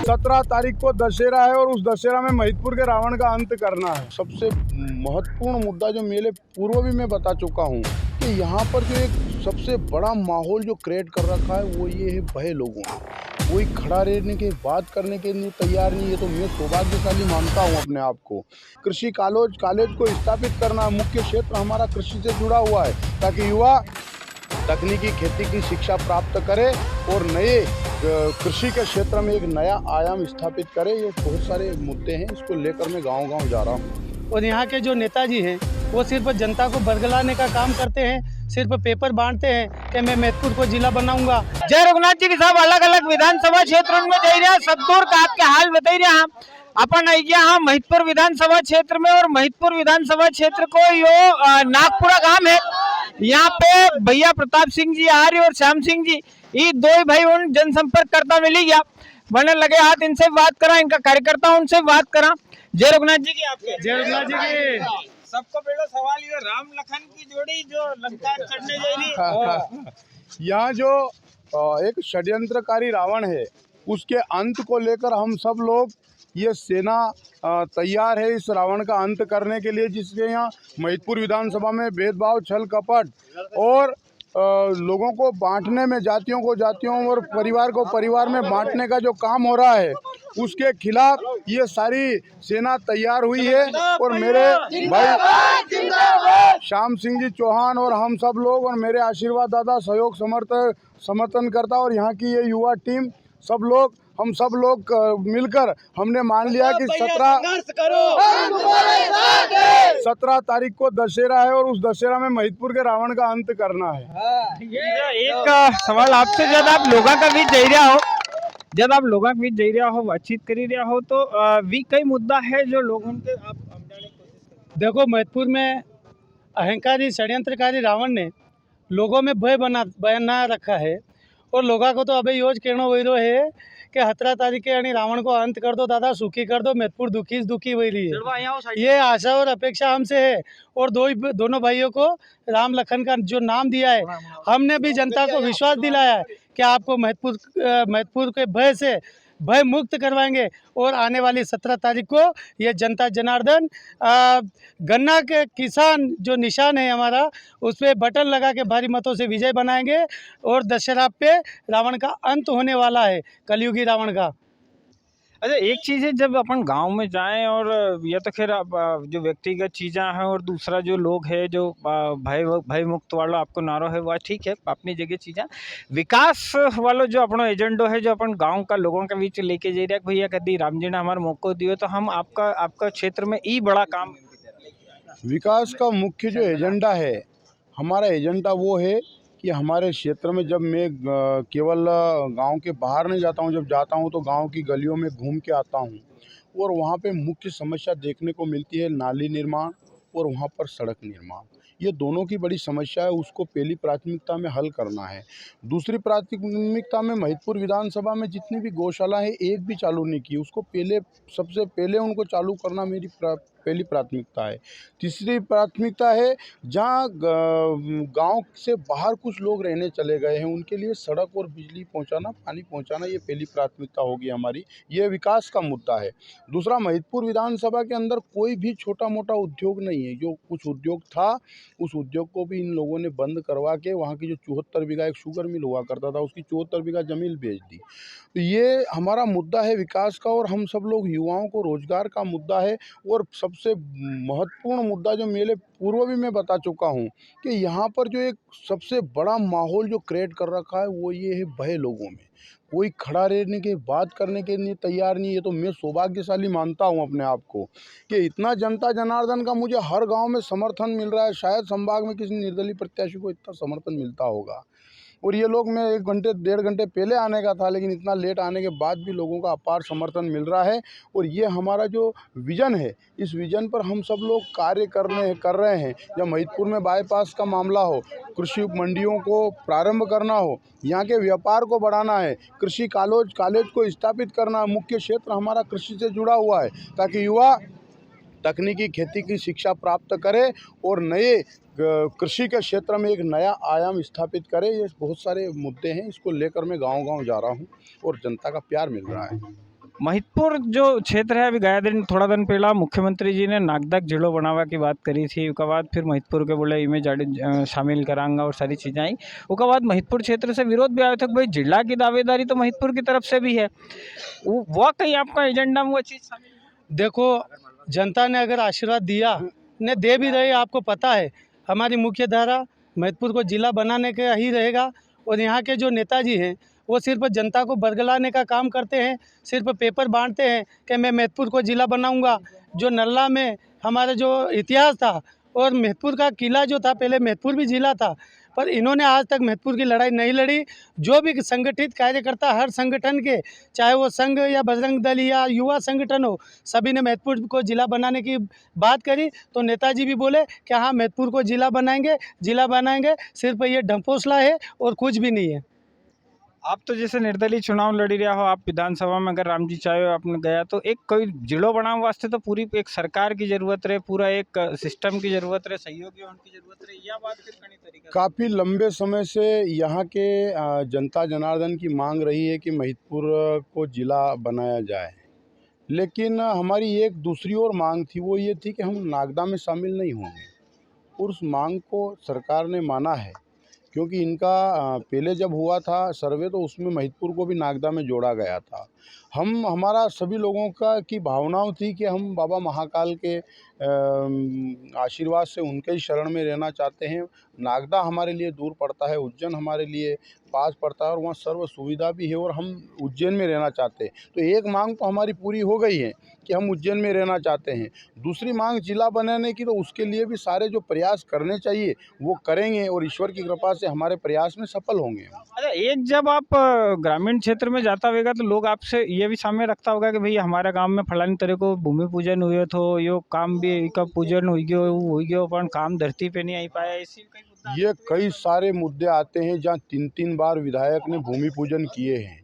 17 तारीख को दशहरा है और उस दशहरा में महिदपुर के रावण का अंत करना है। सबसे महत्वपूर्ण मुद्दा जो मेरे पूर्व भी मैं बता चुका हूँ कि यहाँ पर जो एक सबसे बड़ा माहौल जो क्रिएट कर रखा है वो ये है भय लोगों ने। कोई खड़ा रहने के बात करने के लिए तैयार नहीं है। तो मैं सौभाग्यशाली मानता हूँ अपने आप को। कृषि कॉलेज को स्थापित करना, मुख्य क्षेत्र हमारा कृषि से जुड़ा हुआ है ताकि युवा तकनीकी खेती की शिक्षा प्राप्त करे और नए कृषि के क्षेत्र में एक नया आयाम स्थापित करे। ये बहुत सारे मुद्दे हैं, इसको लेकर मैं गांव-गांव जा रहा हूँ। और यहाँ के जो नेताजी हैं वो सिर्फ जनता को बरगलाने का काम करते हैं, सिर्फ पेपर बांटते हैं कि मैं महिदपुर को जिला बनाऊंगा। जय रघुनाथ जी के साहब अलग अलग विधानसभा क्षेत्रों में जा रहा सब दूर का आपके हाल बता रहा हम अपन आई गया हाँ महिदपुर विधानसभा क्षेत्र में। और महिदपुर विधानसभा क्षेत्र को यो नागपुरा गांव है। यहाँ पे भैया प्रताप सिंह जी आर्य और श्याम सिंह जी ये दो ही भाई उन जनसंपर्क करता मिली गया बने लगे हाथ। इनसे बात करा, इनका कार्यकर्ता उनसे बात करा। जय रघुनाथ जी की आपके। जय रघुनाथ जी की। सबको पहले सवाल ये राम लखन की जोड़ी जो लंका चढ़ने जा रही यहाँ जो एक षड्यंत्रकारी रावण है उसके अंत को लेकर हम सब लोग ये सेना तैयार है इस रावण का अंत करने के लिए, जिसके यहाँ महिदपुर विधानसभा में भेदभाव, छल कपट और लोगों को बांटने में, जातियों को जातियों और परिवार को परिवार में बांटने का जो काम हो रहा है उसके खिलाफ ये सारी सेना तैयार हुई है। और मेरे भाई श्याम सिंह जी चौहान और हम सब लोग और मेरे आशीर्वाद दादा सहयोग समर्थन करता और यहाँ की ये युवा टीम हम सब लोग मिलकर हमने मान लिया कि 17 तारीख को दशहरा है और उस दशहरा में महिदपुर के रावण का अंत करना है। एक सवाल आपसे, जब आप लोगों का बीच जा रहा हो बातचीत करी रहा हो तो भी कई मुद्दा है जो लोगों के आप समझाने की कोशिश। देखो, महिदपुर में अहंकारी षड्यंत्रकारी रावण ने लोगों में भय बना रखा है और लोगों को तो अभी योज कहना वही है कि 17 तारीख के यानी रावण को अंत कर दो, दादा सुखी कर दो, महिदपुर दुखी वही रही है। ये आशा और अपेक्षा हमसे है और दोनों भाइयों को राम लखन का जो नाम दिया है, हमने भी जनता को विश्वास दिलाया है कि आपको महिदपुर के भय मुक्त करवाएंगे। और आने वाली 17 तारीख को ये जनता जनार्दन गन्ना के किसान जो निशान है हमारा उस पर बटन लगा के भारी मतों से विजय बनाएंगे और दशहरा पे रावण का अंत होने वाला है, कलयुगी रावण का। अच्छा, एक चीज़ है जब अपन गांव में जाएं और या तो खैर जो व्यक्तिगत चीज़ें हैं और दूसरा जो लोग है जो भय मुक्त वाला आपको नारा है वह ठीक है अपनी जगह चीज़ें, विकास वाला जो अपना एजेंडो है जो अपन गांव का लोगों के बीच लेके जा रहे भैया कभी राम जी ने हमारा मौका दियो तो हम आपका क्षेत्र में ई बड़ा काम। विकास का मुख्य जो एजेंडा है, हमारा एजेंडा वो है कि हमारे क्षेत्र में जब मैं केवल गांव के बाहर नहीं जाता हूं, जब जाता हूं तो गांव की गलियों में घूम के आता हूं और वहां पे मुख्य समस्या देखने को मिलती है नाली निर्माण और वहां पर सड़क निर्माण। ये दोनों की बड़ी समस्या है, उसको पहली प्राथमिकता में हल करना है। दूसरी प्राथमिकता में महिदपुर विधानसभा में जितनी भी गौशाला है एक भी चालू नहीं की, उसको सबसे पहले उनको चालू करना मेरी पहली प्राथमिकता है। तीसरी प्राथमिकता है जहाँ गांव से बाहर कुछ लोग रहने चले गए हैं, उनके लिए सड़क और बिजली पहुंचाना, पानी पहुंचाना, ये पहली प्राथमिकता होगी हमारी। ये विकास का मुद्दा है। दूसरा, महिदपुर विधानसभा के अंदर कोई भी छोटा मोटा उद्योग नहीं है। जो कुछ उद्योग था, उस उद्योग को भी इन लोगों ने बंद करवा के वहाँ की जो 74 बीघा एक शुगर मिल हुआ करता था, उसकी 74 बीघा ज़मीन बेच दी। तो ये हमारा मुद्दा है विकास का, और हम सब लोग युवाओं को रोजगार का मुद्दा है। और सबसे महत्वपूर्ण मुद्दा जो मेरे पूर्व भी मैं बता चुका हूँ कि यहाँ पर जो एक सबसे बड़ा माहौल जो क्रिएट कर रखा है वो ये है भय लोगों में। कोई खड़ा रहने की बात करने के लिए तैयार नहीं है। तो मैं सौभाग्यशाली मानता हूँ अपने आप को कि इतना जनता जनार्दन का मुझे हर गांव में समर्थन मिल रहा है। शायद संभाग में किसी निर्दलीय प्रत्याशी को इतना समर्थन मिलता होगा। और ये लोग, मैं 1 घंटे 1.5 घंटे पहले आने का था, लेकिन इतना लेट आने के बाद भी लोगों का अपार समर्थन मिल रहा है। और ये हमारा जो विज़न है, इस विज़न पर हम सब लोग कार्य कर रहे हैं। जब महिदपुर में बाईपास का मामला हो, कृषि मंडियों को प्रारंभ करना हो, यहाँ के व्यापार को बढ़ाना है, कृषि कॉलेज को स्थापित करना है। मुख्य क्षेत्र हमारा कृषि से जुड़ा हुआ है ताकि युवा तकनीकी खेती की शिक्षा प्राप्त करे और नए कृषि के क्षेत्र में एक नया आयाम स्थापित करे। ये बहुत सारे मुद्दे हैं, इसको लेकर मैं गांव-गांव जा रहा हूं और जनता का प्यार मिल रहा है। महिदपुर जो क्षेत्र है, अभी गया दिन थोड़ा दिन पहला मुख्यमंत्री जी ने नागदक जिलो बनावा की बात करी थी। उसके बाद फिर महिदपुर के बोले इमें शामिल करांगा और सारी चीज़ें आई। उसके बाद महिदपुर क्षेत्र से विरोध भी आया था कि भाई जिला की दावेदारी तो महिदपुर की तरफ से भी है। वो कहीं आपका एजेंडा में वो चीज़ शामिल है? देखो, जनता ने अगर आशीर्वाद दिया, ने दे भी रही, आपको पता है हमारी मुख्य धारा महिदपुर को जिला बनाने का ही रहेगा। और यहाँ के जो नेताजी हैं वो सिर्फ जनता को बरगलाने का काम करते हैं, सिर्फ पेपर बांटते हैं कि मैं महिदपुर को ज़िला बनाऊंगा। जो नल्ला में हमारा जो इतिहास था, और महिदपुर का किला जो था, पहले महिदपुर भी ज़िला था, पर इन्होंने आज तक महिदपुर की लड़ाई नहीं लड़ी। जो भी संगठित कार्यकर्ता, हर संगठन के, चाहे वो संघ या बजरंग दल या युवा संगठन हो, सभी ने महिदपुर को ज़िला बनाने की बात करी। तो नेताजी भी बोले कि हाँ, महिदपुर को ज़िला बनाएंगे। सिर्फ ये ढंपोसला है और कुछ भी नहीं है। आप तो जैसे निर्दलीय चुनाव लड़ी रहा हो, आप विधानसभा में अगर राम जी चाहे आपने गया तो एक कोई जिलो बनाने वास्ते तो पूरी एक सरकार की जरूरत रहे, पूरा एक सिस्टम की जरूरत रहे, सहयोगी की जरूरत रहे। यह बात फिर कई तरीके काफ़ी लंबे समय से यहाँ के जनता जनार्दन की मांग रही है कि महिदपुर को ज़िला बनाया जाए। लेकिन हमारी एक दूसरी और मांग थी, वो ये थी कि हम नागदा में शामिल नहीं होंगे। और उस मांग को सरकार ने माना है, क्योंकि इनका पहले जब हुआ था सर्वे तो उसमें महिदपुर को भी नागदा में जोड़ा गया था। हमारा सभी लोगों की भावनाओं थी कि हम बाबा महाकाल के आशीर्वाद से उनके ही शरण में रहना चाहते हैं। नागदा हमारे लिए दूर पड़ता है, उज्जैन हमारे लिए पास पड़ता है, और वहाँ सर्व सुविधा भी है, और हम उज्जैन में रहना चाहते हैं। तो एक मांग तो हमारी पूरी हो गई है कि हम उज्जैन में रहना चाहते हैं। दूसरी मांग जिला बनाने की, तो उसके लिए भी सारे जो प्रयास करने चाहिए वो करेंगे, और ईश्वर की कृपा से हमारे प्रयास में सफल होंगे। अच्छा, एक जब आप ग्रामीण क्षेत्र में जाता होगा तो लोग आपसे ये भी सामने रखता होगा कि भाई हमारे गांव में फलानी तरह को भूमि पूजन हुए तो यो काम भी का पूजन हो गयो पर काम धरती पे नहीं आ पाया। इसी ये कई सारे मुद्दे आते हैं जहाँ 3-3 बार विधायक ने भूमि पूजन किए हैं,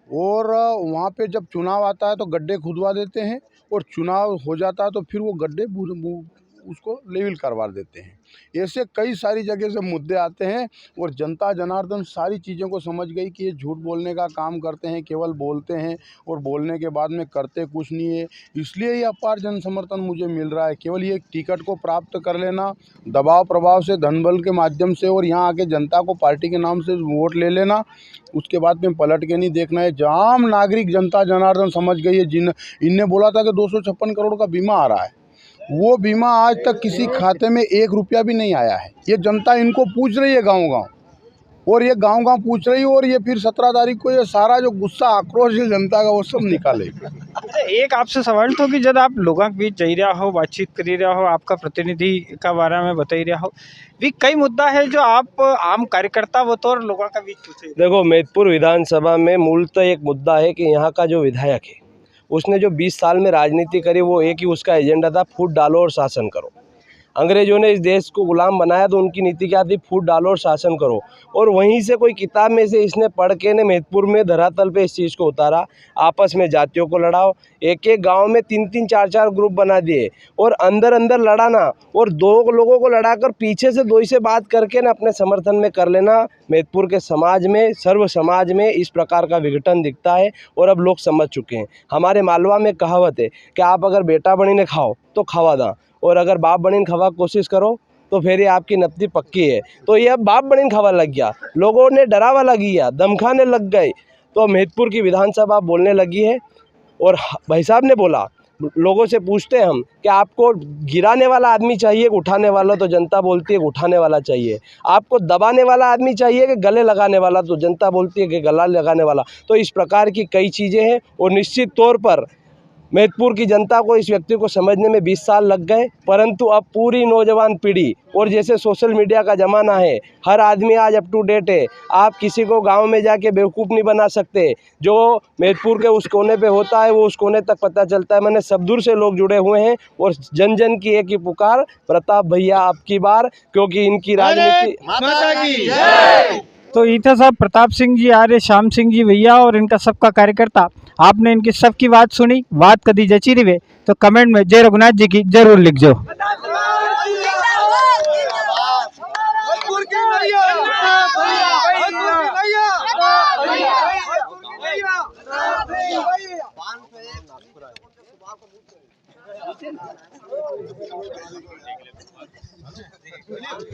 और वहाँ पे जब चुनाव आता है तो गड्ढे खुदवा देते हैं, और चुनाव हो जाता है तो फिर वो गड्ढे उसको लेवल करवा देते हैं। ऐसे कई सारी जगह से मुद्दे आते हैं, और जनता जनार्दन सारी चीज़ों को समझ गई कि ये झूठ बोलने का काम करते हैं, केवल बोलते हैं और बोलने के बाद में करते कुछ नहीं है। इसलिए ये अपार जन समर्थन मुझे मिल रहा है। केवल ये टिकट को प्राप्त कर लेना, दबाव प्रभाव से, धन बल के माध्यम से, और यहाँ आके जनता को पार्टी के नाम से वोट ले लेना, उसके बाद में पलट के नहीं देखना है। जाम नागरिक जनता जनार्दन समझ गई है। इनने बोला था कि 256 करोड़ का बीमा आ रहा है, वो बीमा आज तक किसी खाते में 1 रुपया भी नहीं आया है। ये जनता इनको पूछ रही है गांव-गांव, और ये गांव-गांव पूछ रही है, और ये फिर 17 तारीख को ये सारा जो गुस्सा आक्रोश है जनता का वो सब निकालेगी। एक आपसे सवाल तो कि जब आप लोगों के बीच जा रहा हो, बातचीत कर रहा हो, आपका प्रतिनिधि का बारे में बता रहा हो, भी कई मुद्दा है जो आप आम कार्यकर्ता बतौर लोगों का बीच पूछे। देखो, महिदपुर विधानसभा में मूलतः एक मुद्दा है कि यहाँ का जो विधायक है उसने जो 20 साल में राजनीति करी, वो एक ही उसका एजेंडा था, फूट डालो और शासन करो। अंग्रेजों ने इस देश को गुलाम बनाया तो उनकी नीति क्या थी, फूट डालो और शासन करो। और वहीं से कोई किताब में से इसने पढ़ के ने महिदपुर में धरातल पे इस चीज़ को उतारा, आपस में जातियों को लड़ाओ, एक एक गांव में 3-3 4-4 ग्रुप बना दिए और अंदर अंदर लड़ाना और दो लोगों को लड़ाकर पीछे से दो ही से बात करके ना अपने समर्थन में कर लेना। महिदपुर के समाज में, सर्व समाज में इस प्रकार का विघटन दिखता है और अब लोग समझ चुके हैं। हमारे मालवा में कहावत है कि आप अगर बेटा बनी ने खाओ तो खावा दा, और अगर बाप बनी ने खावा कोशिश करो तो फिर ये आपकी नत्ती पक्की है। तो ये अब बाप बनी खावा लग गया, लोगों ने डरावा लग गया, धमकाने लग गए, तो महिदपुर की विधानसभा बोलने लगी है। और भाई साहब ने बोला, लोगों से पूछते हैं हम कि आपको गिराने वाला आदमी चाहिए कि उठाने वाला, तो जनता बोलती है कि उठाने वाला चाहिए। आपको दबाने वाला आदमी चाहिए कि गले लगाने वाला, तो जनता बोलती है कि गला लगाने वाला। तो इस प्रकार की कई चीज़ें हैं और निश्चित तौर पर महिदपुर की जनता को इस व्यक्ति को समझने में 20 साल लग गए, परंतु अब पूरी नौजवान पीढ़ी और जैसे सोशल मीडिया का ज़माना है, हर आदमी आज अप टू डेट है। आप किसी को गांव में जाके बेवकूफ़ नहीं बना सकते। जो महिदपुर के उस कोने पे होता है वो उस कोने तक पता चलता है। मैंने सब दूर से लोग जुड़े हुए हैं और जन जन की एक ही पुकार, प्रताप भैया आपकी बार, क्योंकि इनकी राजनीति। माता की तो इथे साहब प्रताप सिंह जी आर्य, श्याम सिंह जी भैया और इनका सबका कार्यकर्ता, आपने इनकी सबकी बात सुनी। बात कदी जची रही तो कमेंट में जय रघुनाथ जी की जरूर लिख दो।